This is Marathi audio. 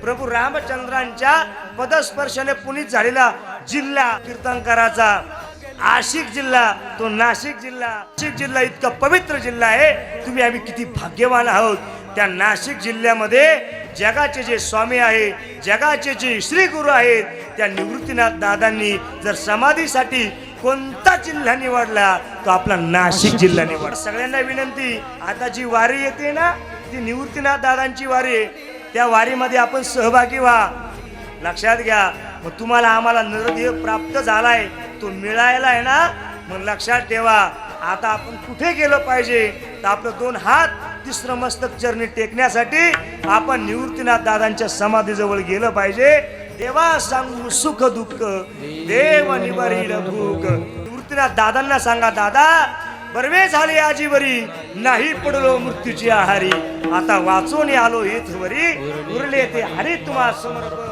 प्रभू रामचंद्रांच्या पदस्पर्शाने पुनीत झालेला जिल्हा कीर्तनकाराचा आशिक जिल्हा, तो नाशिक जिल्हा इतका पवित्र जिल्हा आहे. तुम्ही आम्ही किती भाग्यवान आहोत. त्या नाशिक जिल्ह्यामध्ये जगाचे जे स्वामी आहे, जगाचे जे श्री गुरु आहेत, त्या निवृत्तीनाथ दादांनी जर समाधीसाठी कोणता जिल्हा निवडला तो आपला नाशिक जिल्हा निवड. सगळ्यांना विनंती, आता जी वारी येते ना ती निवृत्तीनाथ दादांची वारी आहे. त्या वारीमध्ये आपण सहभागी व्हा. लक्षात घ्या. मग तुम्हाला आम्हाला नरदेह प्राप्त झालाय, तो मिळायला आहे ना, मग लक्षात ठेवा. आता आपण कुठे गेलो पाहिजे तर आपलं 2 हात तिसरं मस्तक चरणी टेकण्यासाठी आपण निवृत्तीनाथ दादांच्या समाधीजवळ गेलं पाहिजे. देवा सांगू सुख दुःख, देव निवारील भूक. निवृत्तीनाथ दादांना सांगा, दादा बरवे झाले आजी बरी, नाही पडलो मृत्यूची आहारी. आता वाचून आलो हेच वरी, उरले ते हरी तुम्हा समर्पण.